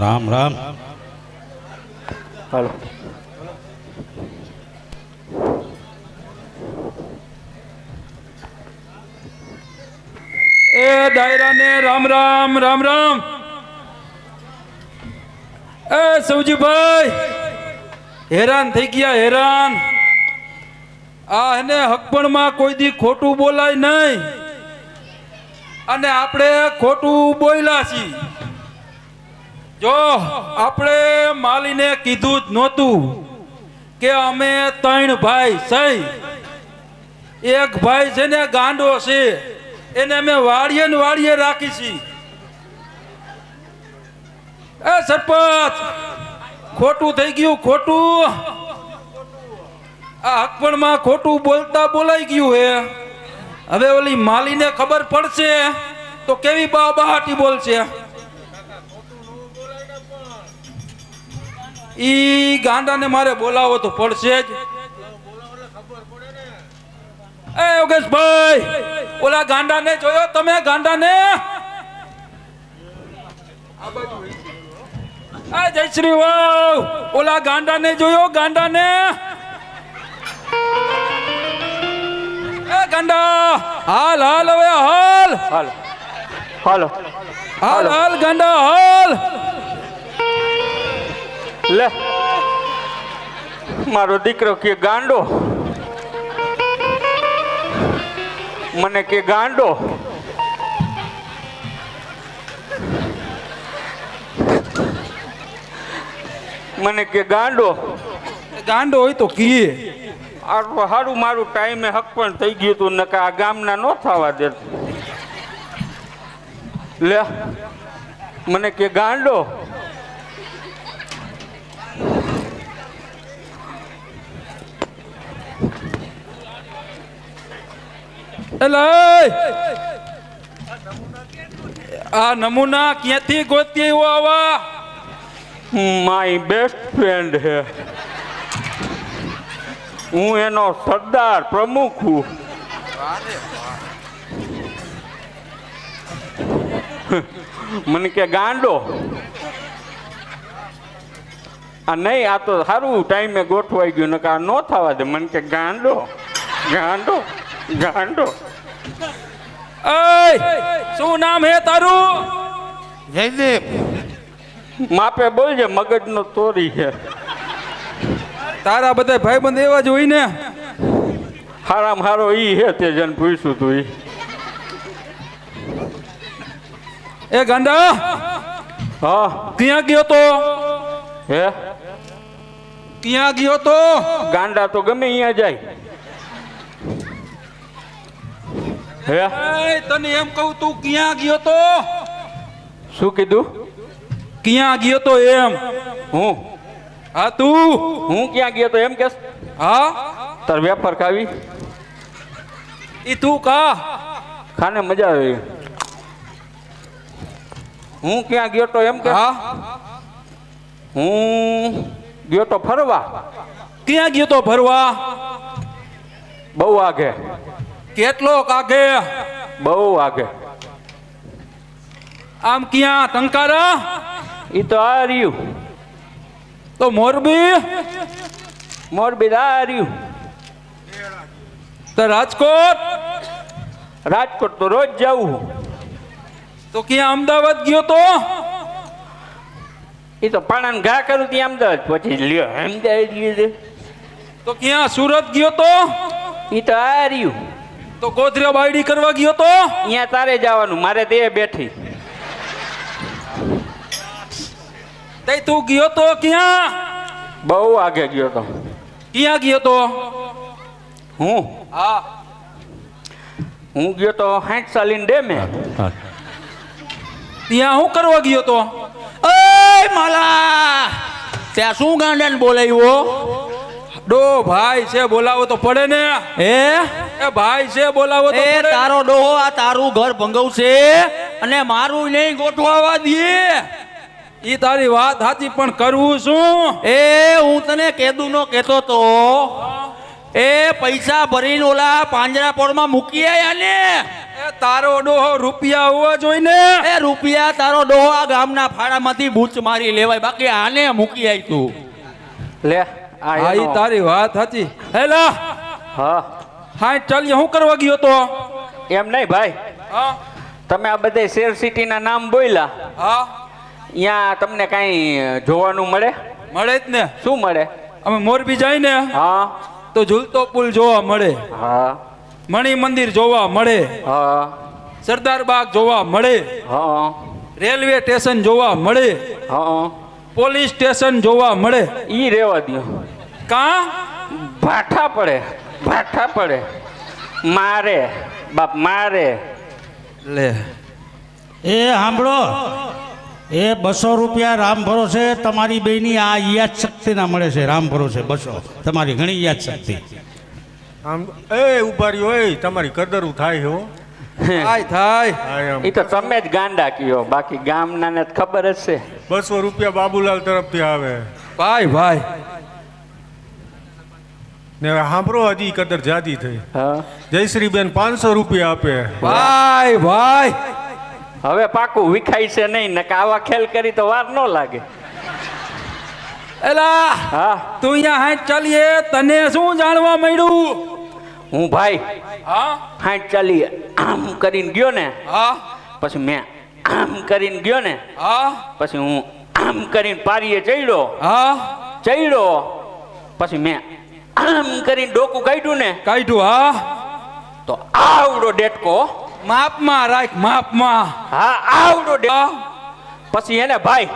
રામ રામ. હાલો. એ ડાયરા ને રામ રામ રામ રામ. એ સૌજીભાઈ હેરાન થઈ ગયા હેરાન. આ એને હકપણમાં કોઈ દી ખોટું બોલાય નહીં અને આપણે ખોટું બોલ્યા છીએ. જો આપણે માલીને કીધું જ નહોતું કે અમે 3 ભાઈ સહી. એક ભાઈ છે ને ગાંડો છે, એને અમે વાડીએ ને વાડીએ રાખી છીએ. એ સરપંચ ખોટું થઈ ગયું ખોટું. આ હકપણમાં ખોટું બોલતા બોલાઈ ગયું હે. હવે ઓલી માલીને ખબર પડશે તો કેવી બહાટી બોલશે. ઈ ગાંડાને મારે બોલાવો તો પડશે જ. એ યોગેશભાઈ ઓલા ગાંડાને જોયો તમે? ગાંડાને જયશ્રી વાવ ઓલા ગાંડાને જોયો? ગાંડાને એ ગાંડા હાલ હાલ હવે હાલ હાલો હાલો હાલ હાલ ગાંડા હાલ. લે મારો દીકરો કે ગાંડો, મને કે ગાંડો. મને કે ગાંડો. ગાંડો હોય તો કીએ. સારું મારું ટાઈમે હક પણ થઈ ગયું હતું, નકા આ ગામના નો થવા દે. લે મને કે ગાંડો. એલે આ નમૂના ક્યાંથી ગોતી આવ્યો? આવા માય બેસ્ટ ફ્રેન્ડ હે. હું એનો સરદાર પ્રમુખ હું. મને કે ગાંડો. આ નહીં, આ તો સારું ટાઈમે ગોઠવાઈ ગયું, નકા નો થવા દે. મને કે ગાંડો ગાંડો ગાંડો. શું નામ હે તારું? જયદેવ. માપે બોલજે, મગજનો તોરી છે. તારા બધા ભાઈબંધ એવા જ હોય ને. હારામ હારો ઈ હે, તે જન પૂછ્યું તું ઈ. એ ગાંડા હા ક્યાં ગયો તો? હે ક્યાં ગયો તો? ગાંડા તો ગમે અહીંયા જાય. હે તને એમ કહું તું ક્યાં ગયો તો? શું કીધું? ક્યાં ગયો તો એમ? હું હા તું. હું ક્યાં ગયો તો એમ કે? હા તાર વેપાર ખાવી? ઈ તું કા ખાને મજા આવે. હું ક્યાં ગયો તો એમ કે? હા હું ગયો તો ફરવા. ક્યાં ગયો તો ફરવા? બહુ આગે. કેટલો કાગે? બહુ આગે. આમ ક્યાં? ટંકારા? ઈ તો આ રહ્યું. તો મોરબી? મોરબી આ રહ્યું. તો રાજકોટ? રાજકોટ તો રોજ જાવું. તો ક્યાં અમદાવાદ ગયો તો? એ તો પાણાને ઘા કરું ત્યાં અમદાવાદ પછી લ્યો અમદાવાદ લીધે. તો ક્યાં સુરત ગયો તો? એ તો આ રહ્યું. તો ગોધરા બાયડી કરવા ગયો તો? અહીંયા તારે જવાનું, મારે તે બેઠી. તે તું ગયો તો ક્યાં? બહુ આગે ગયો તો. ક્યાં ગયો તો? હું હા હું ગયો તો 60 સાલીન ડેમે. ત્યાં હું કરવા ગયો તો? ઓય માલા, ત્યાં શું ગાંડાને બોલાવ્યો? ડો ભાઈ છે, બોલાવો તો પડે ને. હે એ ભાઈ છે, બોલાવો તો એ પડે. તારો ડોહો આ તારું ઘર ભંગવશે અને મારું નહીં ગોઠવાવા દે. ઈ તારી વાત સાચી, પણ કરવું શું? એ હું તને કેદુનો કહેતો તો એ પૈસા ભરીને ઓલા પાંજરાપોળમાં મૂકી આયા ને. એ તારો ડોહો રૂપિયા હોવા જોઈએ ને. એ રૂપિયા તારો ડોહો આ ગામના ફાળામાંથી બૂચ મારી લેવાય, બાકી આને મૂકી આય તું. લે હા આ ઈ તારી વાત સાચી. હેલા હા હા ચાલ હું કરવા ગયો તો. એમ નહીં ભાઈ, હા તમે આ બધા શેર સિટીના નામ બોલ્યા, હા અહીંયા તમને કાંઈ જોવાનું મળે? મળે જ ને. શું મળે? અમે મોરબી જાય ને હા તો ઝૂલતો પુલ જોવા મળે, હા મણિ મંદિર જોવા મળે, હા સરદાર બાગ જોવા મળે, હા રેલવે સ્ટેશન જોવા મળે, હા પોલીસ સ્ટેશન જોવા મળે. ઈ રેવા દ્યો. કા ભાઠા પડે, ભાઠા પડે, મારે બાપ મારે. લે એ સાંભળો, એ 200 રૂપિયા રામ ભરોસે તમારી બેની આ યાદ શક્તિના મળે છે. રામ ભરોસે 200 તમારી ઘણી યાદ શક્તિ. આમ એ ઉભા રહ્યો, એ તમારી કદરું થાય હો. થાય થાય. હા, એમ. ઈ તો તમે જ ગાંડા કયો, બાકી ગામના ને ખબર જ છે. 200 રૂપિયા બાબુલાલ તરફથી આવે ભાઈ ભાઈ ને સાંભળો, હજી કદર જાદી થઈ. હા જયશ્રીબેન 500 રૂપિયા આપે. ભાઈ ભાઈ હવે પાકું વિખાય છે નહીં, નકા આવા ખેલ કરી તો વાર ન લાગે. એલા હા તું અહીંયા હાથ ચાલીએ, તને શું જાણવા મળ્યું? હું ભાઈ હા 60 ચાલી આમ કરીને ગયો ને, હા પછી મેં આમ કરીને ગયો ને, હા પછી હું આમ કરીને પારીએ ચડ્યો, હા ચડ્યો, પછી મેં આમ કરીને ડોકું કાઢ્યું ને, કાઢ્યું. હા તો આવડો ડેટકો, માપમાં રાખ, માપમાં. હા આવડો પછી એને ભાઈ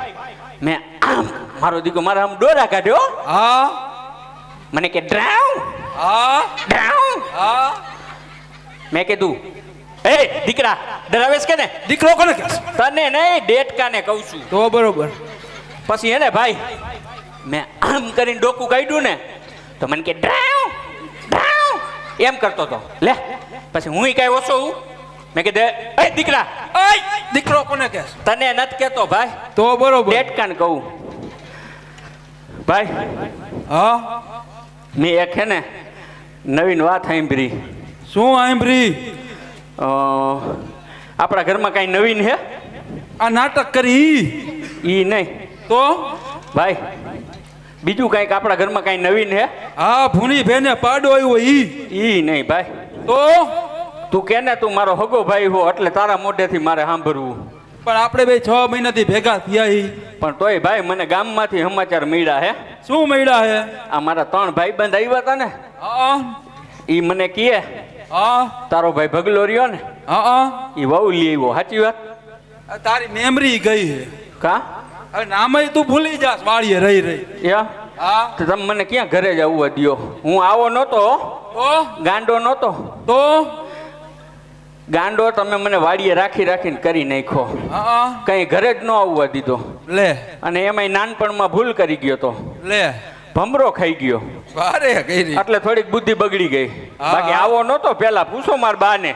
મેં આમ મારો દીકરો મારા આમ ડોરા કાઢ્યો, હા મને કે ડ્રાઉ હા ડ્રાઉ. હા મેં કીધું એ દીકરા ડરાવેશ કે ને? દીકરો કોને કહે? તને નહીં ડેટકાને કહું છું. તો બરોબર. પછી એને ભાઈ મેં આમ કરીને ડોકું કાઢ્યું ને, તો મને કે ડ્રાઉ ડ્રાઉ એમ કરતો હતો. લે પછી હું કાંઈ ઓછો હું, મેં કીધું એ દીકરા, એય દીકરો કોને કહે? તને નથી કહેતો ભાઈ, તો બરોબર. ડેટકાને કહું. ભાઈ હા મેં એક હે ને નવીન વાત સાંભળી. શું આંભરી? આપણા ઘરમાં કાંઈ નવીન હે? આ નાટક કરી ઈ નહીં તો? ભાઈ, બીજું કાંઈક આપણા ઘરમાં કાંઈ નવીન હે? હા ભૂની ભેને પાડો આવ્યો ઈ. ઈ નહીં ભાઈ. તો તું કે ને તું મારો હગો ભાઈ હો, એટલે તારા મોઢેથી મારે સાંભળવું. પણ આપણે બે 6 મહિનાથી ભેગા થયા ઈ. પણ તોય ભાઈ મને ગામમાંથી સમાચાર મળ્યા હે. શું મળ્યા હે? આ મારા 3 ભાઈબંધ આવ્યા હતા ને, હા ઈ મને કહે હા તારો ભાઈ ભગલો રહ્યો ને, હા. ઈ વહુ લઈ આવ્યો. સાચી વાત? તારી મેમરી ગઈ હે. કા હવે નામે તું ભૂલી જાસ વાળીએ રહી રહી. યા હા તો તમે મને ક્યાં ઘરે જ આવવા દ્યો? હું આવો નહોતો, તો ગાંડો નહોતો. તો ગાંડો તમે મને વાડીએ રાખી રાખીને કરી નાખ્યો, હા કઈ ઘરે જ ન આવવા દીધો. લે અને એમાંય નાનપણમાં ભૂલ કરી ગયો તો, લે ભમરો ખાઈ ગયો, વારે કરી. એટલે થોડીક બુદ્ધિ બગડી ગઈ. હા. બાકી આવો નહોતો પેલા. પૂછો માર બાને.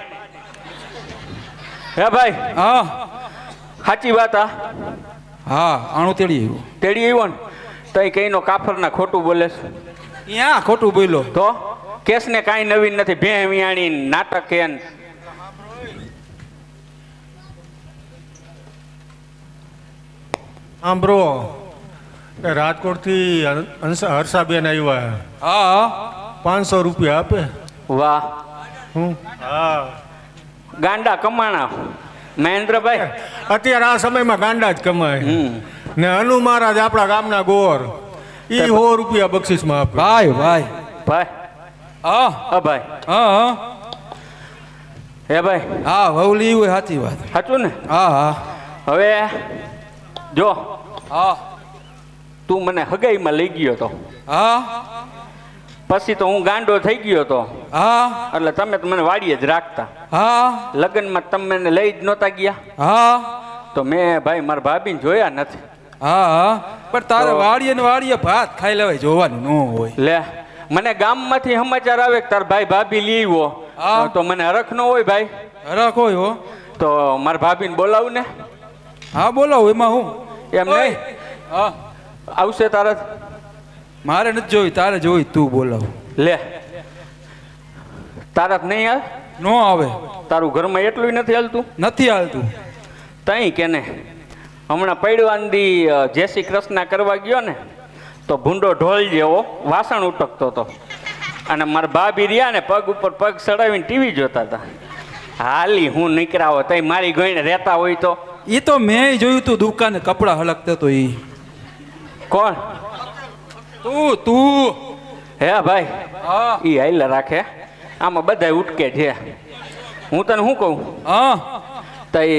હે ભાઈ, હા સાચી વાત. આ હા આણું તેડી આવ્યું. તેડી આવ્યો ને તઈ કઈનો કાફરના ખોટું બોલે છે. ત્યાં ખોટું બોલ્યો તો કેસ ને કાંઈ નવીન નથી. ભે વિયાણી નાટક કે સાંભળો, એ રાજકોટથી હર્ષાબેન આવ્યા, હા 500 રૂપિયા આપે. વાહ હા ગાંડા કમાણા મહેન્દ્રભાઈ. અત્યારે આ સમયમાં ગાંડા જ કમાય. હમ ને અનુ મહારાજ આપણા ગામના ગોર, ઈ 100 રૂપિયા બક્ષિસમાં આપે. ભાઈ ભાઈ ભાઈ હા હા ભાઈ. હા હા હે ભાઈ, હા વહુલી હોય સાચી વાત. સાચું ને? હા હા હવે જો હા તું મને હગાઈમાં લઈ ગયો તો, હા પછી તો હું ગાંડો થઈ ગયો તો, હા એટલે તમે તો મને વાડીએ જ રાખતા. હા લગ્નમાં તમે મને લઈ જ નહોતા ગયા, હા તો મેં ભાઈ મારા ભાભીને જોયા નથી. હા હા પણ તારે તો- વાડીએ ને વાડીએ ભાત ખાઈ લેવાય જોવાનું ન હોય. લે મને ગામમાંથી સમાચાર આવે કે તાર ભાઈ ભાભી લઈ આવ્યો, હા. તો મને હરખ ન હોય ભાઈ. હરખ હોય હો. તો મારા ભાભીને બોલાવું ને? હા બોલો એમાં હું એમ નહીં, હા આવશે તારા. મારે નથી જોઈ, તારે જોઈ, તું બોલાવ. લે તારા જ નહીં આવે નો આવે, તારું ઘરમાં એટલું નથી હાલતું નથી હાલતું. તઈ કે ને હમણાં પડવાંદી જય શ્રી કૃષ્ણ કરવા ગયો ને તો ભૂંડો ઢોલ જેવો વાસણ ઉટકતો હતો અને મારા ભાભી રહ્યા ને પગ ઉપર પગ ચડાવીને ટીવી જોતા હતા. હાલી હું નીકળાવો તઈ મારી ગઈને રહેતા હોય તો. એ તો મેં જોયું તું દુકાને કપડા હલકતો તો ઈ. કોણ? તું હે ભાઈ હા ઈ હાઈલા રાખે, આમાં બધાય ઉટકે છે. હું તને શું કહું, હા તઈ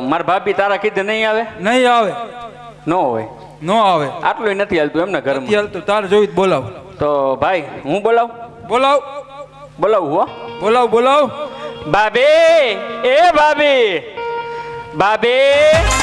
મારા ભાભી તારા કીધે નહીં આવે? નહીં આવે, ન હોય, નો આવે, આટલું નથી હાલતું એમને નથી ઘરમાં. હાલતું. તાર જોઈ બોલાવ, તો ભાઈ હું બોલાવ બોલાવ, બોલાવું હો. બોલાવ, બોલાવ. ભાભી, એ ભાભી, ભાભી.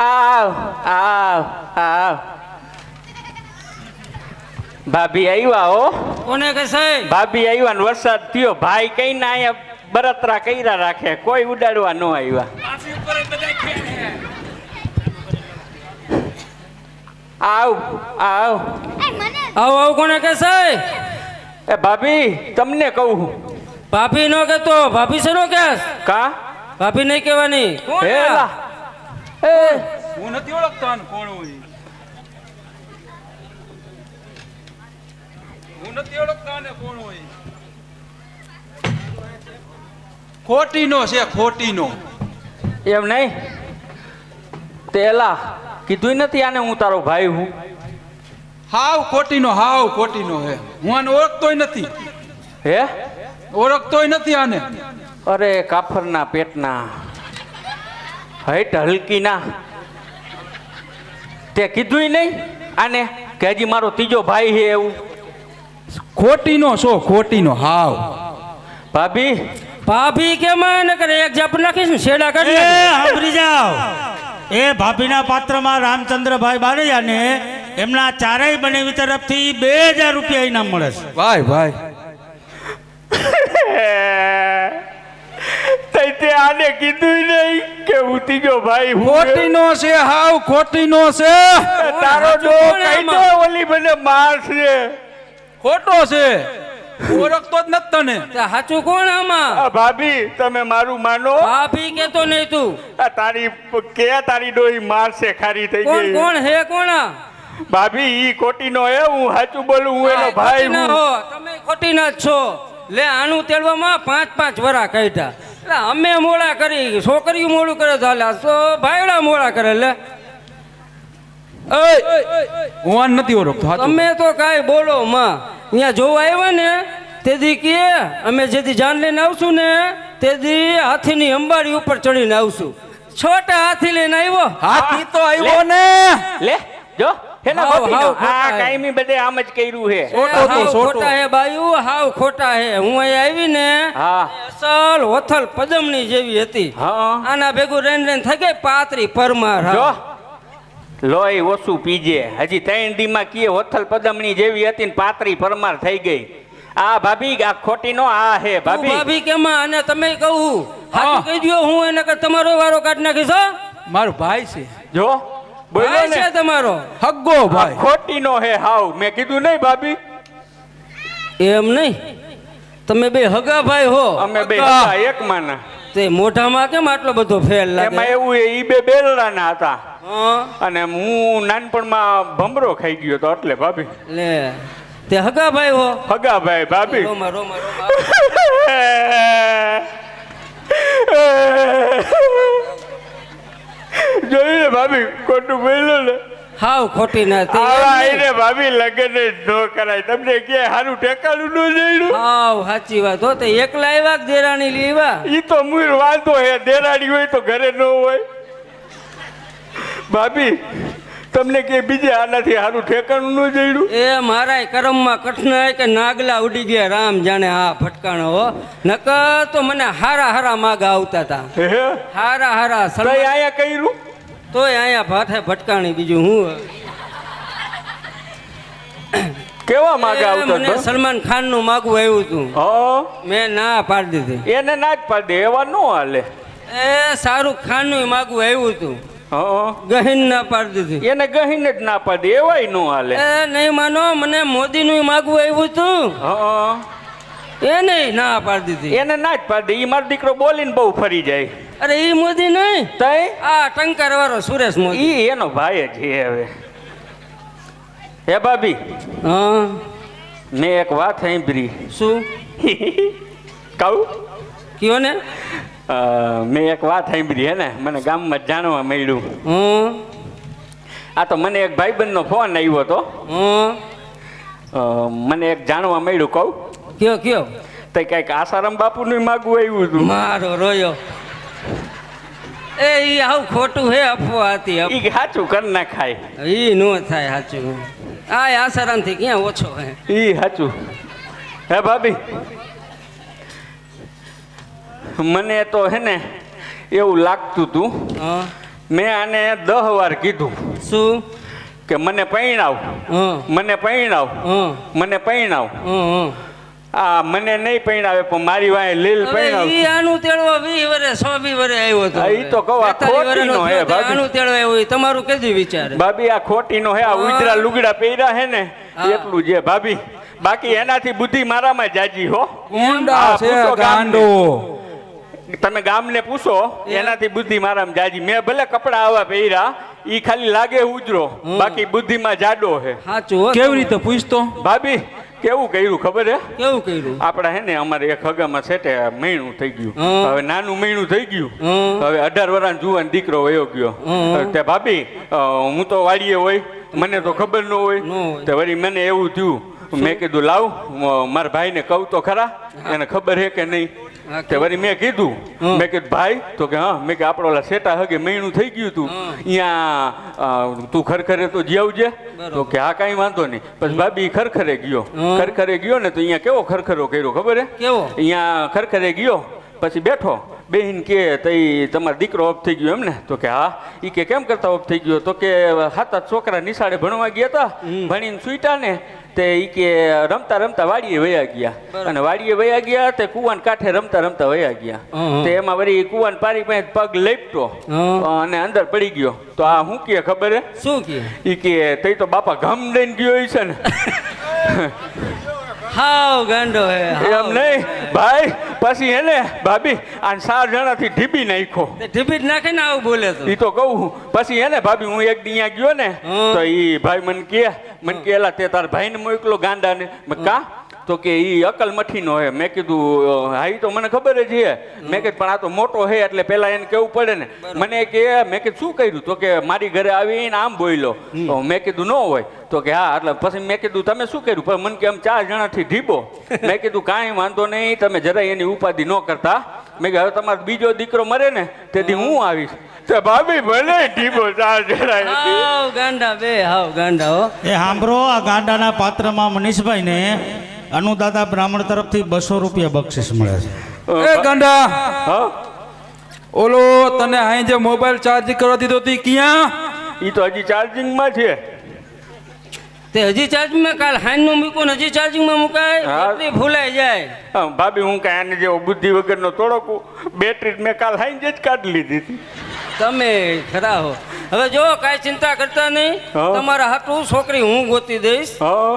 આવ આવ આવ. ભાભી આવ્યા હો. કોને કહેશે? ભાભી આવ્યા ને વરસાદ થયો. ભાઈ કઈ ના અહીંયા બરતરા કર્યા રાખે, કોઈ ઉડાડવા ન આવ્યા. આવ આવ. આવ આવ કોને કહેશે? એ ભાભી તમને કહું. ભાભી નો કહેતો, ભાભી છે નો કહેશ? કા ભાભી નહીં કહેવાની. કોણ હે આ? લા. એ હું નથી ઓળખતો આને કોણ હોય. હું નથી ઓળખતો આને કોણ હોય. ખોટીનો છે, ખોટીનો. એમ નહીં, તેલા કીધું નથી આને હું તારો ભાઈ હું. હાવ ખોટીનો, હાવ ખોટીનો હે. હું આને ઓળખતોય નથી, હે ઓળખતોય નથી આને. અરે કાફરના પેટના હૈટ હલકી ના. તે કીધું નહીં આને કે હજી મારો ત્રીજો ભાઈ છે એવું. ખોટીનો છો, ખોટીનો હાવ. ભાભી ભાભી કેમ ન કરે? એક જાપ નાખીશ ને શેડા કરી એ નાખીશ. સાંભળી જાઓ. એ ભાભીના પાત્રમાં રામચંદ્રભાઈ બારૈયાને એમના ચારેય બનેવી તરફથી 2000 રૂપિયા ઇનામ મળે છે. ભાઈ ભાઈ તઈ તે આને કીધું નહીં કે હું ત્રીજો ભાઈ હું. ખોટીનો છે, હાવ ખોટીનો છે. તારો ડો કોણ કઈ આમાં? દે ઓલી મને મારશે. ખોટો છે, ઓળખતો જ નથી તને. તે સાચું કોણ આમાં? આ ભાભી તમે મારું માનો. ભાભી કેતો નહીં તું. આ તારી કે તારી ડોઈ મારશે, ખારી થઈ કોણ ગઈ. કોણ હે? કોણ આ? ભાભી ઈ ખોટીનો હે, હું સાચું બોલું, હું એનો ભાઈ ખોટી ના હું. હો, તમે ખોટી ના જ છો. લે આનું તેડવામાં 5-5 વરા કાઢ્યા. એટલે અમે મોડા કરી, છોકરીઓ મોડું કરે તો હાલે, તો ભાઈડા મોડા કરે. લે હું આને નથી ઓળખતો. હાચું. તમે તો કાંઈ બોલો માં. અહીંયા જોવા આવ્યા ને તેથી કે અમે જેથી જાન લઈને આવશું ને તેથી હાથીની અંબાડી ઉપર ચડીને આવશું. છોટા હાથી લઈને આવ્યો. હાથી તો આવ્યો ને. લે જો હેના હાવ, ખોટીનો. હાવ ખોટા આ હે. કાયમી બધે આમ જ કર્યું છે. છોટો તો હાવ છોટો. ખોટા હે બાયું, હાવ ખોટા હે. હું અહીંયા આવી ને હા અસલ વથલ પદમની જેવી હતી. હા આના ભેગું રહીને થઈ ગઈ પાતરી પરમાર. જો હા. લોહી ઓછું પીજે. હજી 3 દીમાં કીએ હોથલ પદમણી જેવી હતી ને પાતરી પરમાર થઈ ગઈ. આ ભાભી આ ખોટીનો આ હે તું ભાભી. ભાભી કેમાં? અને તમે કહું હા. હાચું કહી દ્યો, હું એના કર તમારો વારો કાઢી નાખીશ. હો? મારો ભાઈ છે, જો બોલો ભાઈ ને છે તમારો. હગ્ગો આ ભાઈ. ખોટીનો હે હાવ. મેં કીધું નહીં ભાભી, એમ નહીં, તમે બે હગા ભાઈ હો. અમે બે હગા. હતા એક માના. તે મોઢામાં કેમ આટલો બધો ફેર એમાં લાગે? એવું ઈ બે બેલડાના હતા હા. અને હું નાનપણમાં ભમરો ખાઈ ગયો તો એટલે ભાભી. લે તે હગા ભાઈ હો. હગા ભાઈ ભાભી. રોમા રોમા રોમા. જોયું ને ભાભી ખોટું બોલ્યો ને. હાવ ખોટી ના તે. આવા આઈને ભાભી લગન જ ન કરાય. તમને કે હારું ઠેકાણું ન જઈડું. હાવ સાચી વાત હો. તે એકલા આવ્યા કે દેરાણી લેવા? ઈ તો મૂળ વાંધો હે. દેરાડી હોય તો ઘરે ન હોય. ભાભી તમને કે બીજે આનાથી સારું ઠેકાણું ન જડ્યું? એ મારાય કરમમાં કઠણાય કે નાગલા ઉડી ગયા રામ જાણે આ ફટકાણો હો. નકર તો મને હારા હારા માગા આવતા હતા. હે હારા હારા તઈ આયા કર્યું? તોય અહીંયા ભાથે ભટકાણી બીજું હું. કેવા માગા આવતા મને હતા? સલમાન ખાન નું માગવું આવ્યું હતું. હા મેં ના પાડી દીધી. એને ના જ પાડી દે, એવા ન હાલે. એ શાહરુખ ખાન નું માગવું આવ્યું હતું. હા ગહીન ના પાડી દીધી. એને ગહીને જ ના પાડી, એવાય ન હાલે. એ નહીં માનો, મને મોદી નું માગવું આવ્યું હતું. હા એ નહીં ના પાડી દીધી. એને ના જ પાડી દે. ઈ મારો દીકરો બોલીને બહુ ફરી જાય. અરે ઈ મોદી નહીં, તઈ આ ટંકાર વાળો સુરેશ મોદી. ઈ એનો ભાઈ જ છે હવે. હે ભાભી, હા મેં એક વાત સાંભળી. શું કહું? કયો ને. મેં એક વાત સાંભળી હે ને, મને ગામમાં જ જાણવા મળ્યું. હા આ તો મને એક ભાઈબંધનો ફોન આવ્યો હતો. હા મને એક જાણવા મળ્યું. કહું? કયો કયો. તો કંઈક આસારામ બાપુનું માગવું આવ્યું હતું. મારો રોયો. એ ઈ આવું ખોટું હે, અફવા હતી. ઈ સાચું કર ના ખાય. ઈ નો થાય સાચું. આ આસારામ થી ક્યાં ઓછો હે. ઈ સાચું. હે ભાભી, મને તો હે ને એવું લાગતું હતું. હા મેં આને 10 વાર કીધું શું. કે મને પૈણાવ, હા મને પૈણાવ, હા મને પૈણાવ. હા. આ મને નહીં પૈણાવે પણ મારી વાંહે લીલ પૈણાવ. ઈ આનું તેડવા 20 વર્ષ 20 વર્ષ આવ્યો હતો. હા, ઈ તો કહું, આ 45 ખોટીનો વર્ષનો હે થયો તો ભાભી. આનું તેડવા આવ્યો. ઈ તમારું કેદી વિચાર. ભાભી આ ખોટીનો હે. આ ઉજરા લુગડા પહેર્યા હે ને હા. એટલું જે ભાભી. બાકી એનાથી બુદ્ધિ મારામાં જાજી હો. ઊંડા હા, છે પૂછો ગામને. ગાંડો. તમે ગામને પૂછો, એનાથી બુદ્ધિ મારામાં જાજી. મેં ભલે કપડા આવા પહેર્યા, ઈ ખાલી લાગે ઉજરો, બાકી બુદ્ધિમાં જાડો હે. સાચું હો. કેવી રીતે પૂછતો? ભાભી કેવું કર્યું ખબર હે? કેવું કર્યું. આપડા હે ને અમારે એક હગામાં સેટે મહિનું થઈ ગયું. હા. હવે નાનું મહિનું થઈ ગયું. હા. હવે 18 વર્ષનો જુવાન દીકરો વયો ગયો. હા. તે ભાભી હું તો વાડીએ હોય, મને તો ખબર ન ન હોય. હોય. તે વળી મને એવું થયું, મેં કીધું લાવ મારા ભાઈને કહું તો ખરા, એને ખબર હે કે નહીં. હા, તે વળી મેં કીધું, હા. મેં કીધું ભાઈ, તો કે હા. મેં કે આપણો ઓલા સેટા હગે મહિનું થઈ ગયું તું, હા. અહીંયા તું ખરખરે તો જીવજે. તો કે હા કાંઈ વાંધો નહીં. પછી ભાભી ખરખરે ગયો. હા. ખરખરે ગયો ને તો અહીંયા કેવો ખરખરો કર્યો ખબર હે? કેવો. અહીંયા ખરખરે ગયો, પછી બેઠો. બેહીન કે તઈ તમારો દીકરો ઓફ થઈ ગયો એમ ને? તો કે હા. ઈ કે કેમ કરતા ઓફ થઈ ગયો? તો કે 7 છોકરા નિશાળે ભણવા ગયા હતા, ભણીને સુઈટા ને તે ઈ કે રમતા રમતા વાડીએ વયા ગયા. અને વાડીએ વયા ગયા તે કુવાન કાંઠે રમતા રમતા વયા ગયા. તે એમાં વળી કુવાન પારી પાસે પગ લેપટો અને અંદર પડી ગયો. તો આ શું કે ખબર હે? શું કે. ઈ કે તઈ તો બાપા ઘમ દઈને ગયો ઈ છે ને. હાવ ગાંડો હે. એમ નહીં ભાઈ. પછી હે ને ભાભી આ 4 જણાથી ઢીબી નાખ્યો. ઢીબીટ નાખે ને આવું બોલે તો. ઈ તો કહું. પછી હે ને ભાભી હું એક દી અહીંયા ગયો ને હા. તો ઈ ભાઈ મને કે એલા તે તાર ભાઈને મોકલો ગાંડા ને. કા? તો કે ઈ અકલ મઠીનો હે. મેં કીધું હા ઈ તો મને ખબર જ છે. મેં કીધું પણ આ તો મોટો હે એટલે પેલા એને કેવું પડે ને. મને કે મેં કીધું શું કર્યું? તો કે મારી ઘરે આવીને આમ બોલ્યો. તો મેં કીધું ન હોય. તો કે હા. એટલે પછી મેં કીધું તમે શું કર્યું? પણ મને કે આમ 4 જણાથી ઢીબો. મેં કીધું કાંઈ વાંધો નહીં, તમે જરાય એની ઉપાધિ ન કરતા. મેં કીધું હવે તમારો બીજો દીકરો મરે ને તેથી હું આવીશ. તો ભાભી ભલે ઢીબો 4 જણા. હાવ ગાંડા બે, હાવ ગાંડા હો. એ સાંભળો, આ ગાંડાના પાત્રમાં મનીષભાઈને અનુદાતા બ્રાહ્મણ તરફથી 200 રૂપિયા બક્ષિસ મળે છે. એ ગાંડા, હા ઓલો તને અહીં જે મોબાઈલ ચાર્જ કરવા દીધો હતી ક્યાં? ઈ તો હજી ચાર્જિંગમાં છે. તે હજી ચાર્જિંગમાં કાલ હાઈન નું મૂકો ને હજી ચાર્જિંગમાં મુકાય. હા. બેટરી ભૂલાઈ જાય. ભાભી હું કાંઈ આને જેવો બુદ્ધિ વગરનો થોડોક બેટરી મેં કાલ હાઈને જ કાઢી લીધી હતી. તમે ખરા હો. હવે જો કાંઈ ચિંતા કરતા નહીં. હા. તમારા હાટું છોકરી હું ગોતી દઈશ. હા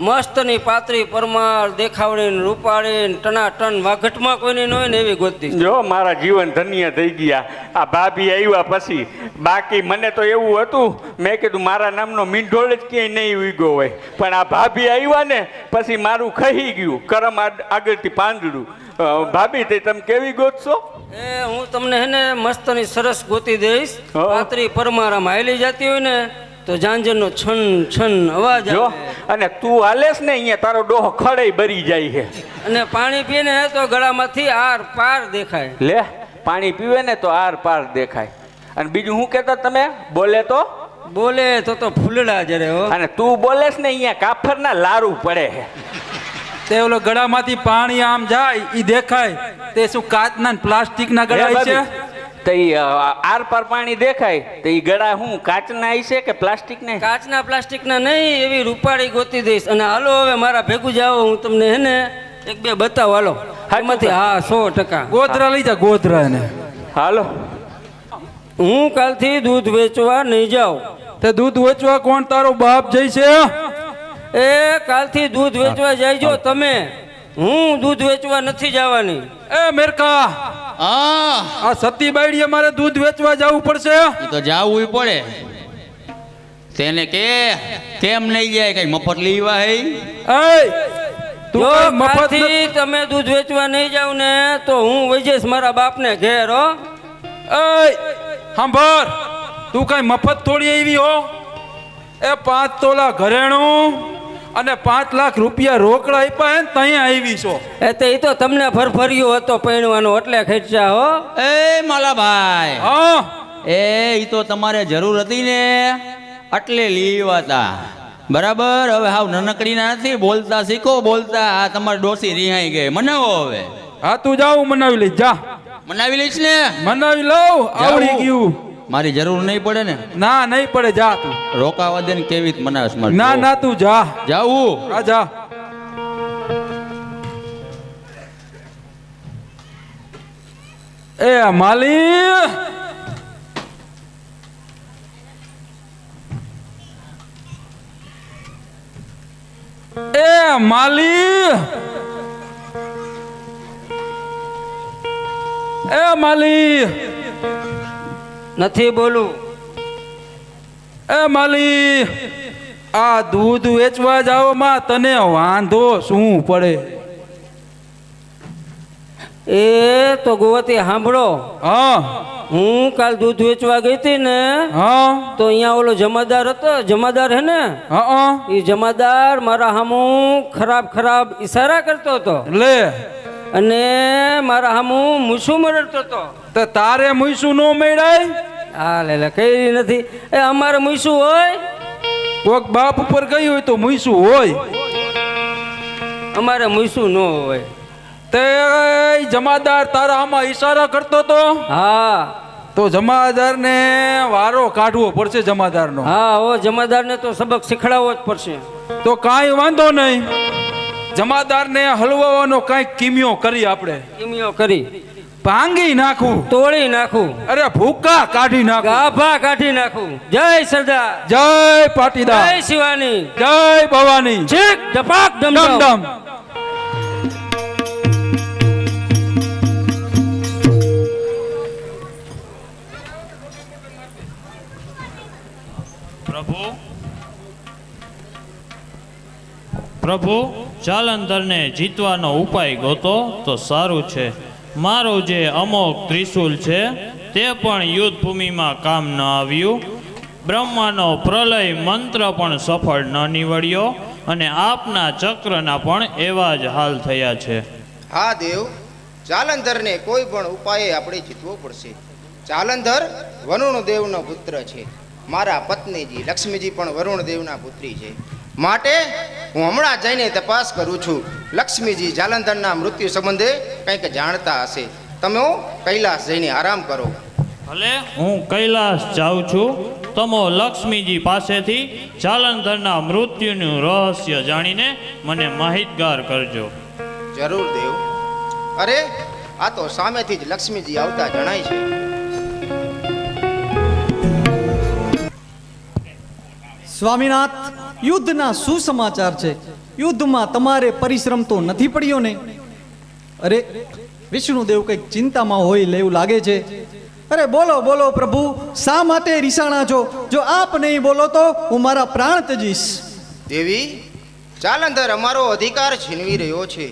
મસ્તની પાતળી પરમાર દેખાવડી ને રૂપાળી ને ટનાટન વાઘટમાં કોઈની ન હોય ને એવી ગોતી. જો મારા જીવન ધન્ય થઈ ગયા આ ભાભી આવ્યા પછી. બાકી મને તો એવું હતું, મેં કીધું મારા નામનો મીંઢોળ જ ક્યાંય નહીં ઉગ્યો હોય. પણ આ ભાભી આવ્યા ને પછી મારું ખહી ગયું કરમ આગળથી પાંદડું. ભાભી તે તમે કેવી ગોતશો? એ હું તમને હે ને મસ્તની સરસ ગોતી દઈશ. હા. પાતળી પરમાર આમ હાલી જતી હોય ને તો ઝાંઝરનો છન છન અવાજ જો આવે. અને તું હાલેસ ને અહીંયા તારો ડોહો ખડે બરી જાય છે. અને પાણી પીએ ને તો ગળામાંથી આર પાર દેખાય. લે પાણી પીવે ને તો આર પાર દેખાય. અને બીજું શું કહેતા તમે? બોલે તો બોલે તો ફૂલડા જરે હો. અને તું બોલેસ ને અહીંયા કાફરના લારું પડે. તે ઓલો ગળામાંથી પાણી આમ જાય ઈ દેખાય તે શું કાચના ને પ્લાસ્ટિકના ગળા છે? તો ઈ આર પાર પાણી દેખાય તો ઈ ગળા હું કાચના છે કે પ્લાસ્ટિક ને? કાચના પ્લાસ્ટિકના નહીં, એવી રૂપાળી ગોતી દઈશ. અને હાલો હવે મારા ભેગું જાઓ, હું તમને હે ને એક બે બતાવો હાલો. એમાંથી હા 100%. ગોધરા લઈ જા, ગોધરા ને. હાલો. હું કાલથી દૂધ વેચવા નહીં જાઉં. તે દૂધ વેચવા કોણ તારો બાપ જઈ છે? એ કાલથી દૂધ વેચવા જાયજો તમે, હું દૂધ વેચવા નથી જવાની. એ મેરકા, હા આ સતી બાઈડીએ મારે દૂધ વેચવા જવું પડશે. ઈ તો જાવું પડે. તેને કે કેમ નહીં જાય, કઈ મફત લેવા હે? એ તું જો કઈ મફત કાલથી તમે દૂધ વેચવા નહીં જાવ ને તો હું વઈ જઈશ મારા બાપને ઘેર હો. એ સાંભળ, તું કઈ મફત થોડી આવી હો. એ 5 તોલા ઘરેણું અને 5 લાખ રૂપિયા રોકડા આપ્યા હે ને ત્યાં આવી છો. એ તો તમને ફરફરિયો હતો પૈણવાનો એટલે ખેંચ્યા હો. એ માલાભાઈ, હા ઈ તો તમારે જરૂર હતી ને એટલે લેવા તા. બરાબર, હવે હાવ નનકડી ના નથી, બોલતા શીખો. બોલતા આ તમારી ડોસી રિહાઈ ગઈ. મનાવો હવે. હા તું જાઉં મનાવી લઈશ, જા મનાવી લઈશ ને? મનાવી લઉં, આવડી ગયું. મારી જરૂર નહીં પડે ને? ના નહીં પડે, જા તું. રોકાવા દે ને કેવી રીતે મનાવીશ મારે? ના ના તું જા. જાવું? હા જા. એ માલી, એ માલી, એ માલી, નથી બોલું. એ માલી, આ દૂધ વેચવા જાવમાં તને વાંધો શું પડે? એ તો ગોવતી સાંભળો, હા હું કાલ દૂધ વેચવા ગઈ હતી ને હા તો અહીંયા ઓલો જમાદાર હતો, જમાદાર હે ને, હા એ જમાદાર મારા હામું ખરાબ ખરાબ ઈશારા કરતો હતો લે. અને મારા હામું મૂછું મરડતો હતો. તો તારે મૂસું નો મેળાય? હા લે કઈ નથી. એ અમારે મૂછું હોય, કોક બાપ ઉપર ગઈ હોય તો મૂસું હોય, અમારે મૂછું ન હોય. તે જમાદાર તારા આમાં ઈશારા કરતો તો? હા તો જમાદાર ને વારો કાઢવો પડશે. જમાદાર નો હા ઓ જમાદારને તો સબક શીખડાવવો જ પડશે. તો કાંઈ વાંધો નહીં, જમાદાર ને હલવાનો કાંઈક કિમિયો કરી આપણે. કિમિયો કરી ભાંગી નાખું, તોડી નાખું, અરે ભૂકા કાઢી નાખું, ગાભા કાઢી નાખું. જય સરદાર, જય પાટીદાર, જય શિવાની, જય ભવાની, છીક ધપાક ડમ ડમડમ. ડમ. પ્રભુ જાલંધરને જીતવાનો ઉપાય ગોતો તો સારું છે. મારું જે અમોઘ ત્રિશૂલ છે તે પણ યુદ્ધ ભૂમિમાં કામ ન આવ્યું. બ્રહ્માનો પ્રલય મંત્ર પણ સફળ ન નીવડ્યો અને આપના ચક્રના પણ એવા જ હાલ થયા છે. હા દેવ, જાલંધરને કોઈ પણ ઉપાયે આપણે જીતવો પડશે. જાલંધર વરુણ દેવનો પુત્ર છે. મારા પત્નીજી લક્ષ્મીજી પણ વરુણ દેવના પુત્રી છે. માટે હું હમણાં જઈને તપાસ કરું છું. લક્ષ્મીજી જાલંધરના મૃત્યુ સંબંધે કંઈક જાણતા હશે. તમે કૈલાસ જઈને આરામ કરો. ભલે, હું કૈલાસ જાઉં છું. તમો લક્ષ્મીજી પાસેથી જાલંધરના મૃત્યુનું રહસ્ય જાણીને મને માહિતગાર કરજો. જરૂર દેવ. અરે આ તો સામેથી જ લક્ષ્મીજી આવતા જણાય છે. સ્વામીનાથ, યુદ્ધના શું સમાચાર છે? યુદ્ધમાં તમારે પરિશ્રમ તો નથી પડ્યો ને? અરે વિષ્ણુદેવ કંઈક ચિંતામાં હોય લેવું લાગે છે. અરે બોલો બોલો પ્રભુ, શા માટે રીસાણા છો? જો આપ નહીં બોલો તો હું મારા પ્રાણ ત્યજીશ. દેવી, જાલંધર અમારો અધિકાર છીનવી રહ્યો છે.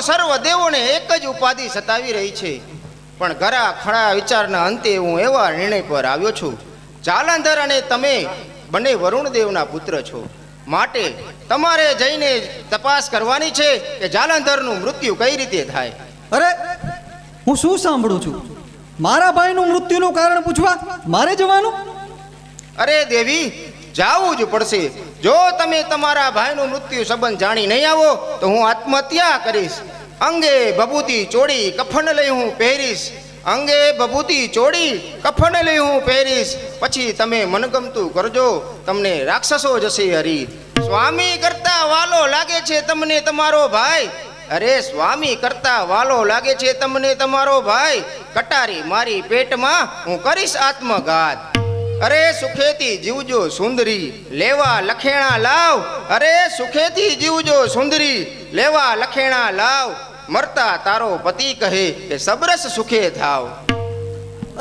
સર્વ દેવોને એક જ ઉપાધિ સતાવી રહી છે. પણ ઘણા ખરા વિચારના અંતે હું એવા નિર્ણય પર આવ્યો છું. જાલંધર અને તમે બંને વરુણ દેવના પુત્ર છો. માટે તમારે જઈને તપાસ કરવાની છે કે જાલંધરનું મૃત્યુ કઈ રીતે થાય. અરે હું શું સાંભળું છું? મારા ભાઈનું મૃત્યુનું કારણ પૂછવા મારે જવાનું? અરે દેવી, જાવું જ પડશે. જો તમે તમારા ભાઈનું મૃત્યુ સંબંધ જાણી નહીં આવો તો હું આત્મહત્યા કરીશ. અંગે ભભૂતિ ચોડી કફન લઈ હું પહેરીશ. અંગે ભભૂતિ ચોડી કફન લઈ હું પહેરીશ. પછી તમે મનગમતું કરજો, તમને રાક્ષસો જશે હરી. સ્વામી કરતા વાલો લાગે છે તમને તમારો ભાઈ. અરે સ્વામી કરતા વાલો લાગે છે તમને તમારો ભાઈ. કટારી મારી પેટમાં હું કરીશ આત્મઘાત. અરે સુખેથી જીવજો સુંદરી, લેવા લખેણા લાવ. અરે સુખેથી જીવજો સુંદરી, લેવા લખેણા લાવ. મરતા તારો પતિ કહે કે સબરસ સુખે થાવ.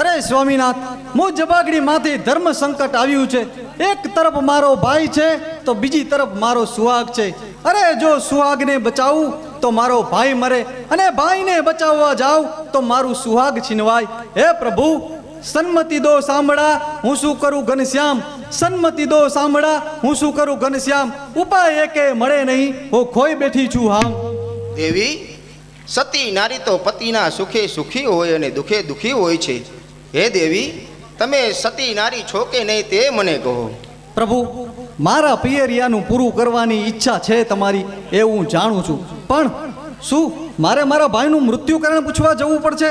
અરે સ્વામીનાથ, મું જબાગડી માથે ધર્મ સંકટ આવ્યું છે. એક તરફ મારો ભાઈ છે તો બીજી તરફ મારો સુહાગ છે. અરે જો સુહાગને બચાવું તો મારો ભાઈ મરે, અને ભાઈને બચાવવા જાઉં તો મારું સુહાગ છીનવાય. હે પ્રભુ, સન્મતિ દો સાંભળા, હું શું કરું ઘનશ્યામ. સન્મતિ દો સાંભળા, હું શું કરું ઘનશ્યામ. ઉપાય એકે મળે નહીં, હું ખોઈ બેઠી છું હામ. દેવી, સતી નારી તો પતિના સુખે સુખી હોય અને દુખે દુખી હોય છે. હે દેવી, તમે સતી નારી છો કે નહીં તે મને કહો. પ્રભુ, મારા પિયરિયાનું પૂરું કરવાની ઈચ્છા છે તમારી, એ હું જાણું છું. પણ શું મારે મારા ભાઈનું મૃત્યુકરણ પૂછવા જવું પડશે?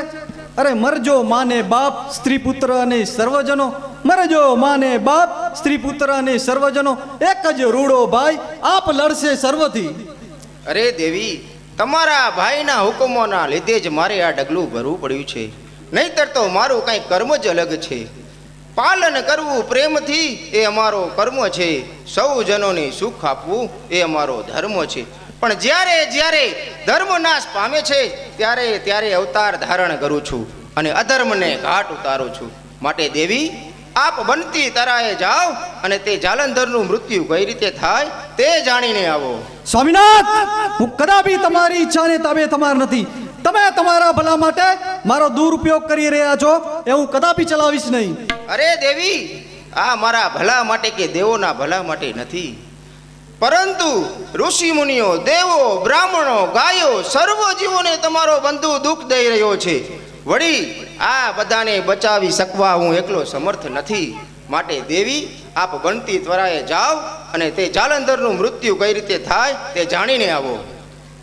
અરે મરજો માને બાપ, સ્ત્રી પુત્ર અને સર્વજનો. મરજો માને બાપ, સ્ત્રી પુત્ર અને સર્વજનો. એક જ રૂડો ભાઈ, આપ લડશે સર્વથી. અરે દેવી, તમારા ભાઈના હુકમોના લીધે જ મારે આ ડગલું ભરવું પડ્યું છે. નહીતર તો મારું કાંઈ કર્મ જ અલગ છે. પાલન કરવું પ્રેમથી એ અમારો કર્મ છે. સૌ જનોને સુખ આપવું એ અમારો ધર્મ છે. પણ જ્યારે જ્યારે ધર્મ નાશ પામે છે ત્યારે ત્યારે અવતાર ધારણ કરું છું અને અધર્મને ઘાટ ઉતારું છું. માટે દેવી, આપ બનતી તરાએ જાઓ અને તે જાલંધરનું મૃત્યુ કઈ રીતે થાય તે જાણીને આવો. સ્વામીનાથ, હું કદાપી તમારી ઈચ્છાને તાબે તમાર નથી. તમે તમારા ભલા માટે મારો દુરુપયોગ કરી રહ્યા છો, એ હું કદાપી ચલાવીશ નહીં. અરે દેવી, આ મારા ભલા માટે કે દેવોના ભલા માટે નથી, પરંતુ ઋષિ મુનિઓ, દેવો, બ્રાહ્મણો, ગાયો, સર્વ જીવોને તમારો બંધુ દુઃખ દઈ રહ્યો છે. વળી આ બધાને બચાવી શકવા હું એકલો સમર્થ નથી. માટે દેવી, આપ બનતી ત્વરાએ જાઓ અને તે જાલંધરનું મૃત્યુ કઈ રીતે થાય તે જાણીને આવો.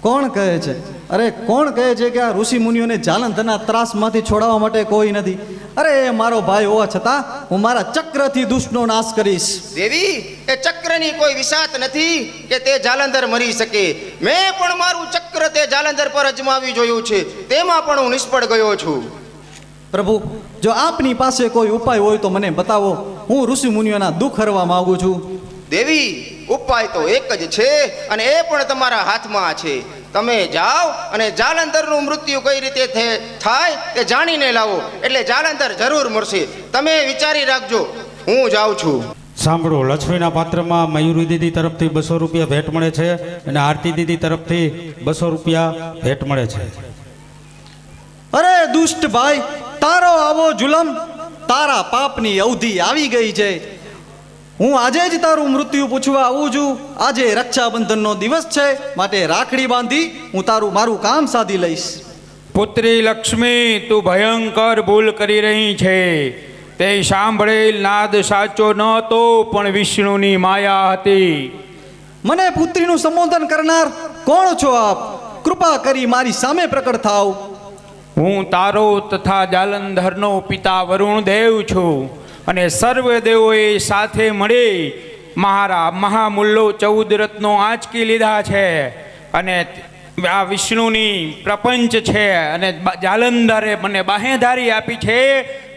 કોણ કહે છે? અરે કોણ કહે છે કે આ ઋષિ મુનિઓને જાલંધરના ત્રાસમાંથી છોડાવવા માટે કોઈ નથી? અરે એ મારો ભાઈ હોવા છતાં હું મારા ચક્રથી દુષ્ટનો નાશ કરીશ. દેવી, એ ચક્રની કોઈ વિસાત નથી કે તે જાલંધર મરી શકે. મેં પણ મારું ચક્ર તે જાલંધર પર અજમાવી જોયું છે, તેમાં પણ હું નિષ્ફળ ગયો છું. પ્રભુ, જો આપની પાસે કોઈ ઉપાય હોય તો મને બતાવો. હું ઋષિ મુનિઓના દુઃખ હરવા માંગુ છું. દેવી, ઉપાય તો એક જ છે અને એ પણ તમારા હાથમાં છે. તમે જાઓ અને જાલંધરનું મૃત્યુ કઈ રીતે થાય તે જાણીને લાવો, એટલે જાલંધર જરૂર મળશે. તમે વિચારી રાખજો. હું જાઉં છું. સાંભળો, લક્ષ્મીના પાત્રમાં મયુરી દીદી તરફથી 200 રૂપિયા ભેટ મળે છે અને આરતી દીદી તરફથી 200 રૂપિયા ભેટ મળે છે. અરે દુષ્ટ ભાઈ, તારો આવો જુલમ, તારા પાપની અવધિ આવી ગઈ છે. હું આજે જ તારું મૃત્યુ પૂછવા આવું છું. આજે રક્ષાબંધનનો દિવસ છે, માટે રાખડી બાંધી હું મારું કામ સાધી લઈશ. પુત્રી લક્ષ્મી, તું ભયંકર ભૂલ કરી રહી છે. તે સાંભળેલ નાદ સાચો ન હતો, પણ વિષ્ણુની માયા હતી. મને પુત્રીનું સંબોધન કરનાર કોણ છો આપ? કૃપા કરી મારી સામે પ્રકટ થાવ. હું તારો તથા જાલંધરનો પિતા વરુણ દેવ છું, અને સર્વ દેવોએ સાથે મળી મારા મહામૂલ્યો 14 રત્નો આંચકી લીધા છે. અને આ વિષ્ણુની પ્રપંચ છે, અને જાલંધરે મને બાહેંધારી આપી છે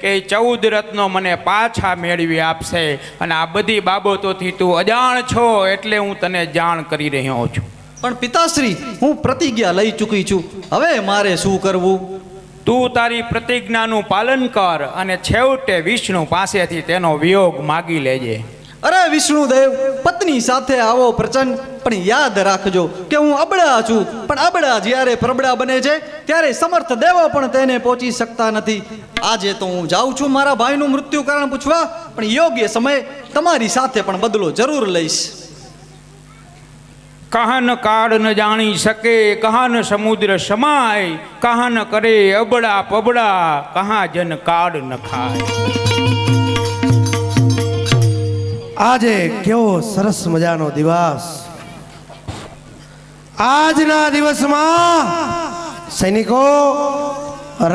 કે 14 રત્નો મને પાછા મેળવી આપશે. અને આ બધી બાબતોથી તું અજાણ છો, એટલે હું તને જાણ કરી રહ્યો છું. પણ પિતાશ્રી, હું પ્રતિજ્ઞા લઈ ચૂકી છું, હવે મારે શું કરવું? તું તારી પ્રતિજ્ઞાનું પાલન કર અને છેવટે વિષ્ણુ પાસેથી તેનો વિયોગ માગી લેજે. અરે વિષ્ણુદેવ, પત્ની સાથે આવો પ્રચંડ, પણ યાદ રાખજો કે હું અબળા છું. પણ અબળા જ્યારે પ્રબળા બને છે ત્યારે સમર્થ દેવો પણ તેને પહોંચી શકતા નથી. આજે તો હું જાઉં છું મારા ભાઈનું મૃત્યુ કારણ પૂછવા, પણ યોગ્ય સમય તમારી સાથે પણ બદલો જરૂર લઈશ. કહન કાળ ન જાણી શકે, કહન સમુદ્ર સમાય, કહન કરે અબડા પબડા, કહા જન કાળ ન ખાય. આજે કેવો સરસ મજાનો દિવસ. આજના દિવસમાં સૈનિકો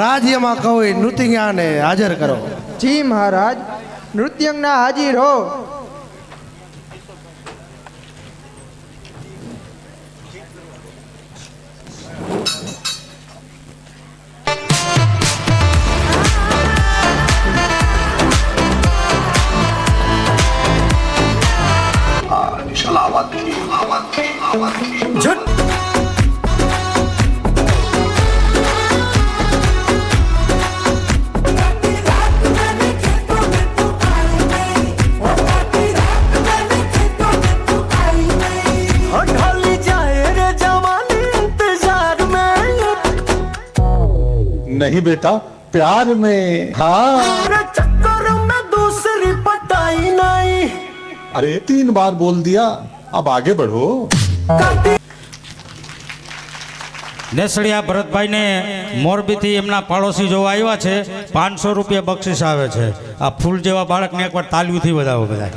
રાજ્યમાં કોઈ નૃત્યજ્ઞાને હાજર કરો. જી મહારાજ, નૃત્યજ્ઞ હાજર હો. नहीं बेटा, प्यार में. हाँ, चक्कर में दूसरी पटाई नहीं. अरे 3 बार बोल दिया, अब आगे बढ़ो. નેસડિયા ભરતભાઈને મોરબીથી એમના પાડોશી જોવા આવ્યા છે. 500 રૂપિયા બક્ષિસ આવે છે. આ ફૂલ જેવા બાળકને એકવાર તાલીઓથી વધાવો બધા.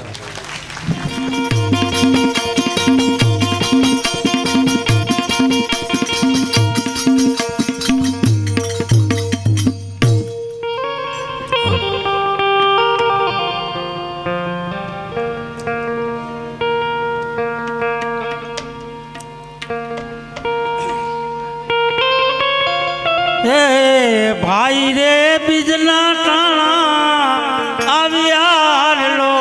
ભાઈ રે બીજના ટાણા આવ્યા લો.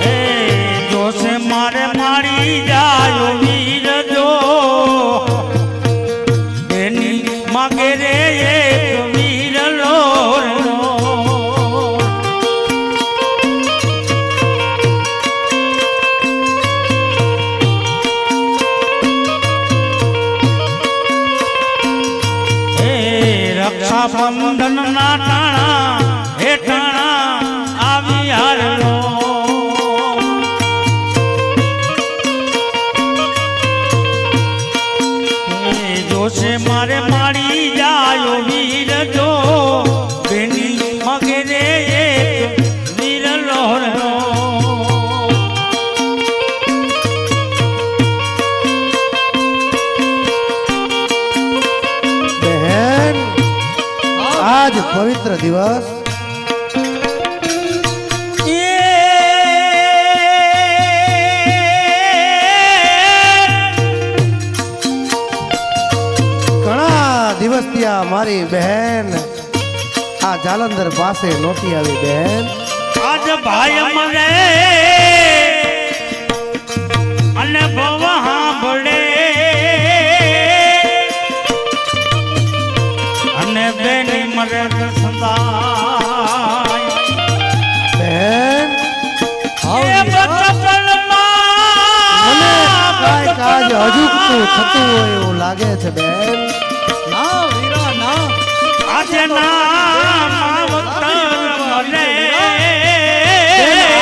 એ જોશે મારે મારી જાય વીર જો એની માગે રે એક વીર લો. રક્ષાબંધન ના ટાણા હે ટાણા આવી હાલો. જોશે મારે મારી જાય વીર જો બેની મગરે એક વીર લોહરો. બહેન, આજ પવિત્ર દિવસ ઘણા દિવસથી આ મારી બહેન આ જાલંધર પાસે નહોતી આવી. બહેન, આજ ભાઈ મને અને ભવા ભળે અને બેની મરે સંતાય. બહેન, એ બચપનમાં મને કાંઈક આજ અજુગતું થતું હોય એવું લાગે છે. બહેન, ના વીરા ના. આજે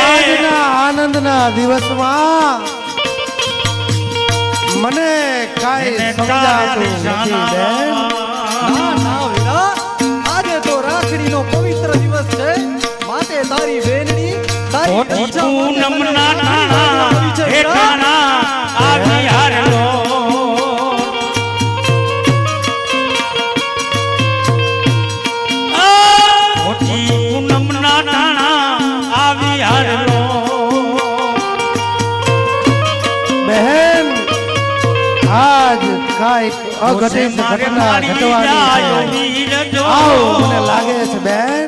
આજના આનંદના દિવસમાં મને કાંઈ સમજાતું નથી. બહેન, ના ના વીરા, આજે તો રાખડીનો પવિત્ર દિવસ છે. માટે તારી બેનડી તારી પૂનમના ટાણા હે ટાણા આવી હાલો. પૂનમના ટાણા આવી હાલો. બહેન, આજ કાંઈક અઘટિત ઘટના ઘટવાની છે. આવો મને લાગે છે. બહેન,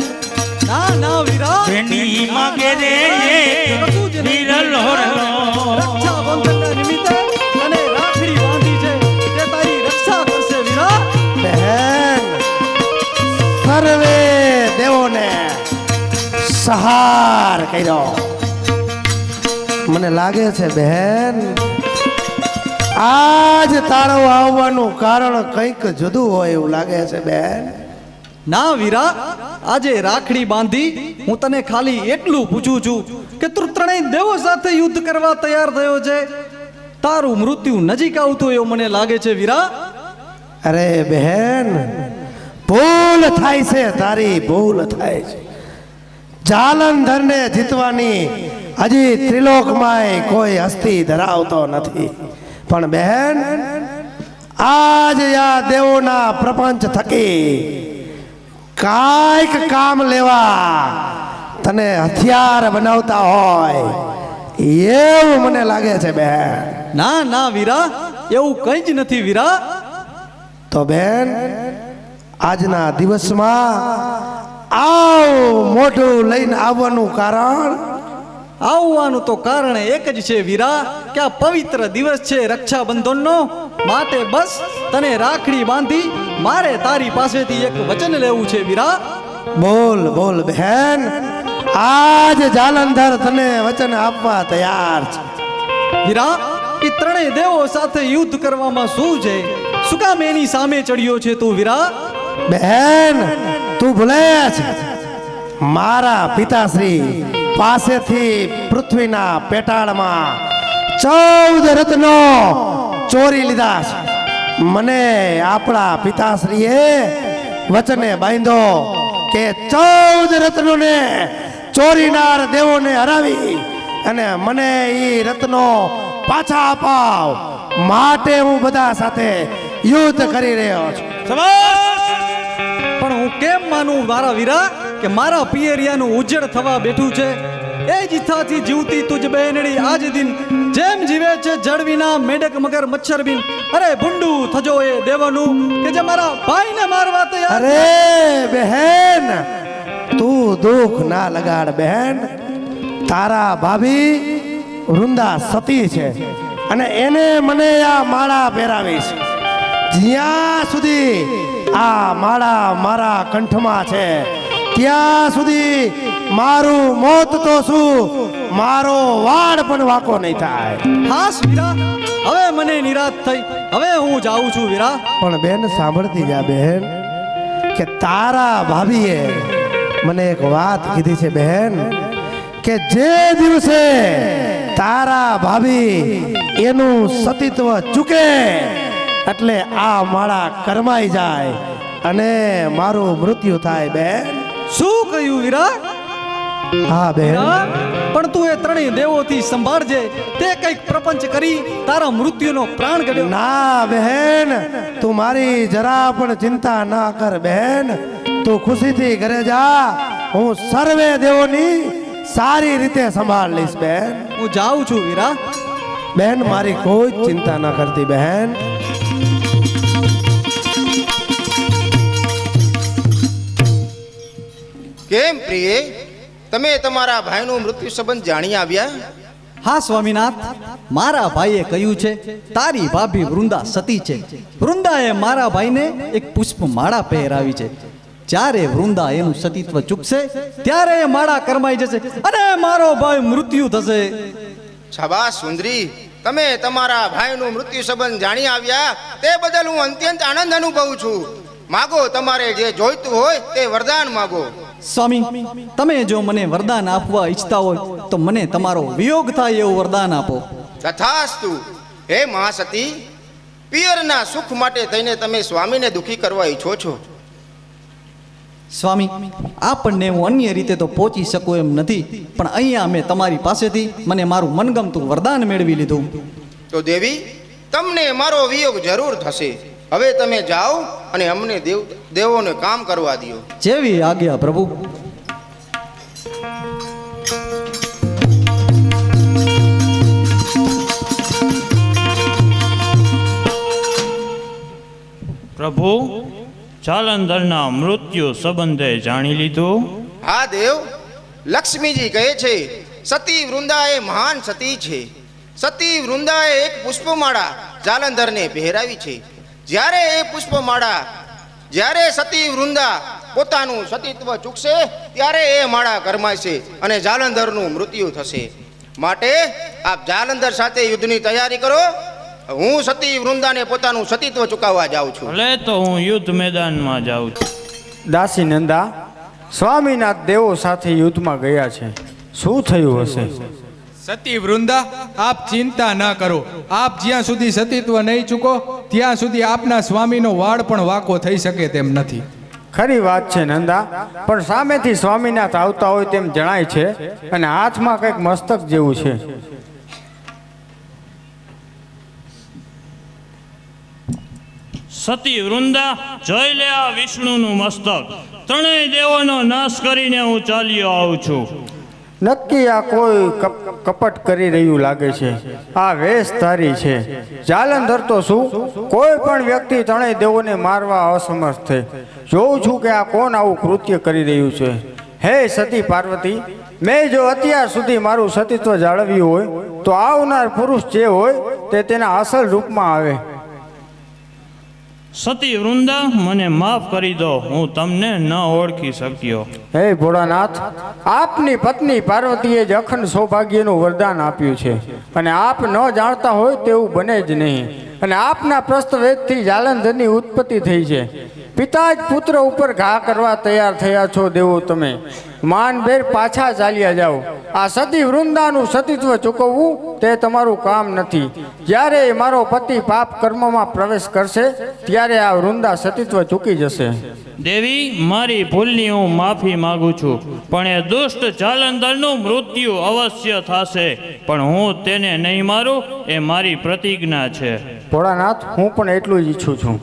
ના ના વીરા, બેની માગે રે વીર લોહરો. રક્ષાબંધનના નિમિત્તે તને રાખડી બાંધી છે. તે તારી રક્ષા કરશે વીરા. બહેન, સર્વે દેવોને સહાર કર્યો. મને લાગે છે બહેન, આજ તારો આવવાનું કારણ કંઈક જુદું હોય એવું લાગે છે. બહેન, ના વીરા, આજે રાખડી બાંધી હું તને ખાલી એટલું પૂછું છું કે તું ત્રણેય દેવો સાથે યુદ્ધ કરવા તૈયાર થયો છે. તારું મૃત્યુ નજીક આવતું એવું મને લાગે છે વીરા. અરે બહેન, ભૂલ થાય છે તારી, ભૂલ થાય છે. જાલંધરને જીતવાની હજી ત્રિલોકમાંય કોઈ હસ્તી ધરાવતો નથી. પણ બહેન, આજ આ દેવોના પ્રપંચ થકી કાંઈક કામ લેવા તને હથિયાર બનાવતા હોય એવું મને લાગે છે બહેન. ના ના વીરા, એવું કંઈ જ નથી વીરા. તો બેન, આજના દિવસમાં આવ મોઢું લઈને આવવાનું કારણ? આવવાનું તો કારણ એક જ છે વીરા, કે આ પવિત્ર દિવસ છે રક્ષાબંધનનો. માટે બસ તને રાખડી બાંધી મારે તારી પાસેથી એક વચન લેવું છે વીરા. બોલ બોલ બહેન, આજ જાલંધર તને વચન આપવા તૈયાર છે. વીરા, એ ત્રણેય દેવો સાથે યુદ્ધ કરવામાં શું છે? શું કામ એની સામે ચડ્યો છે તું વીરા? બહેન, તું ભૂલે છે મારા પિતાશ્રી પાસેથી પૃથ્વીના પેટાળમાં 14 રત્નો ચોરી લીધા છે. મને આપણા પિતાશ્રીએ વચને બાંધ્યો કે 14 રત્નોને ચોરીનાર દેવોને હરાવી અને મને એ રત્નો પાછા અપાવ. માટે હું બધા સાથે યુદ્ધ કરી રહ્યો છું. પણ હું કેમ માનું મારા વીરા કે મારા પિયરિયાનું ઉજ્જડ થવા બેઠું છે? એ જ ઈચ્છાથી જીવતી તુજ બહેનડી આજ દિન, જેમ જીવે છે જળ વિના મેઢક મગર મચ્છર બિન. અરે ભૂંડુ થજો એ દેવનું કે જે મારા ભાઈને મારવા તૈયાર. અરે બહેન, તું દુઃખ ના લગાડ બહેન. તારા ભાભી વૃંદા સતી છે અને એને મને આ માળા પહેરાવી છે. જ્યાં સુધી આ માળા મારા કંઠમાં છે ત્યાં સુધી મારું મોત તો શું, મારો વાળ પણ વાકો નહીં થાય. હાસ વીરા, હવે મને નિરાશ થઈ, હવે હું જાઉં છું વીરા. પણ બેન સાંભળતી જા બહેન, કે તારા ભાભીએ મને એક વાત કીધી છે બહેન, કે જે દિવસે તારા ભાભી એનું સતીત્વ ચૂકે એટલે આ માળા કરમાઈ જાય અને મારું મૃત્યુ થાય. બેન શું કહ્યું વીરા? હા બેન, પણ તું એ ત્રણેય દેવોથી સંભાળજે. તે કંઈક પ્રપંચ કરી તારા મૃત્યુનો પ્રાણ ગળ્યો. ના બહેન, તું મારી જરા પણ ચિંતા ના કર બહેન. તું ખુશીથી ઘરે જા, હું સર્વે દેવોની સારી રીતે સંભાળ લઈશ બહેન. હું જાઉં છું વીરા. બહેન, મારી કોઈ જ ચિંતા ના કરતી બહેન. કેમ પ્રિય, તમે તમારા ભાઈનું મૃત્યુ સંબંધ જાણી આવ્યા? હા સ્વામીનાથ, મારા ભાઈએ કહ્યું છે તારી ભાભી વૃંદા સતી છે. વૃંદાએ મારા ભાઈને એક પુષ્પ માળા પહેરાવી છે. જ્યારે વૃંદા એનું સતીત્વ ચૂકશે ત્યારે એ માળા કરમાઈ જશે અને મારો ભાઈ મૃત્યુ થશે. શાબાશ સુંદરી, તમે તમારા ભાઈનું મૃત્યુ સંબંધ જાણી આવ્યા તે બદલ હું અત્યંત આનંદ અનુભવું છું. માગો, તમારે જે જોઈતું હોય તે વરદાન માગો. સ્વામી, તમે જો મને વરદાન આપવા ઈચ્છતા હોય તો મને તમારો વિયોગ થાય એવું વરદાન આપો. તથાસ્તુ. હે મહાસતી, પિયરના સુખ માટે થઈને તમે સ્વામીને દુખી કરવા ઈચ્છો છો? સ્વામી, આપણને હું અન્ય રીતે તો પહોંચી શકું એમ નથી, પણ અહીંયા મેં તમારી પાસેથી મને મારું મનગમતું વરદાન મેળવી લીધું. તો દેવી, તમને મારો વિયોગ જરૂર થશે. હવે તમે જાઓ અને અમને દેવોને કામ કરવા દો. જેવી આજ્ઞા પ્રભુ. પ્રભુ, જાલંધરના મૃત્યુ સંબંધે જાણી લીધું. હા દેવ, લક્ષ્મીજી કહે છે સતી વૃંદા એ મહાન સતી છે. સતી વૃંદાએ એક પુષ્પમાળા જાલંધરને પહેરાવી છે. જ્યારે સતી વૃંદા પોતાનું સતીત્વ ચૂકશે ત્યારે એ માળા કરમાશે અને જાલંધરનું મૃત્યુ થશે. માટે આપ જાલંધર સાથે યુદ્ધની તૈયારી કરો. હું સતી વૃંદાને પોતાનું સતીત્વ ચૂકવવા જાઉં છું. ભલે તો હું યુદ્ધ મેદાનમાં જાઉં છું. દાસી નંદા, સ્વામીનાથ દેવો સાથે યુદ્ધમાં ગયા છે. શું થયું હશે? સતી વૃંદા, આપ ચિંતા ના કરો. આપ જ્યાં સુધી સતીત્વ નહીં ચૂકો ત્યાં સુધી આપના સ્વામીનો વાળ પણ વાંકો થઈ શકે તેમ નથી. ખરી વાત છે નંદા, પણ સામેથી સ્વામીનાથ આવતા હોય તેમ જણાય છે અને હાથમાં કંઈક મસ્તક જેવું છે. સતી વૃંદા, જોઈ લે આ વિષ્ણુનું મસ્તક. ત્રણેય દેવોનો નાશ કરીને હું ચાલ્યો આવું છું. નક્કી આ કોઈ કપટ કરી રહ્યું લાગે છે. આ વેશધારી છે. જાલંધર તો શું, કોઈ પણ વ્યક્તિ ત્રણેય દેવોને મારવા અસમર્થ છે. જોઉં છું કે આ કોણ આવું કૃત્ય કરી રહ્યું છે. હે સતી પાર્વતી, મેં જો અત્યાર સુધી મારું સતીત્વ જાળવ્યું હોય તો આવનાર પુરુષ જે હોય તે તેના અસલ રૂપમાં આવે. સતી વૃંદા, મને માફ કરી દો, હું તમને ન ઓળખી શક્યો. હે ભોળાનાથ, આપની પત્ની પાર્વતીએ જ અખંડ સૌભાગ્યનું વરદાન આપ્યું છે અને આપ ન જાણતા હોય તેવું બને જ નહીં. અને આપના પ્રસ્તવેદથી જાલંધરની ઉત્પત્તિ થઈ છે. પિતા જ પુત્ર ઉપર ઘા કરવા તૈયાર થયા છો દેવો તમે. માનભેર પાછા ચાલ્યા જાઓ. આ સતી વૃંદાનું સતીત્વ ચૂકવવું તે તમારું કામ નથી. જ્યારે મારો પતિ પાપ કર્મમાં પ્રવેશ કરશે ત્યારે આ વૃંદા સતીત્વ ચૂકી જશે. દેવી, મારી ભૂલની હું માફી માંગુ છું, પણ એ દુષ્ટ જાલંધરનું મૃત્યુ અવશ્ય થશે, પણ હું તેને નહીં મારું એ મારી પ્રતિજ્ઞા છે. ભોળાનાથ, હું પણ એટલું જ ઈચ્છું છું.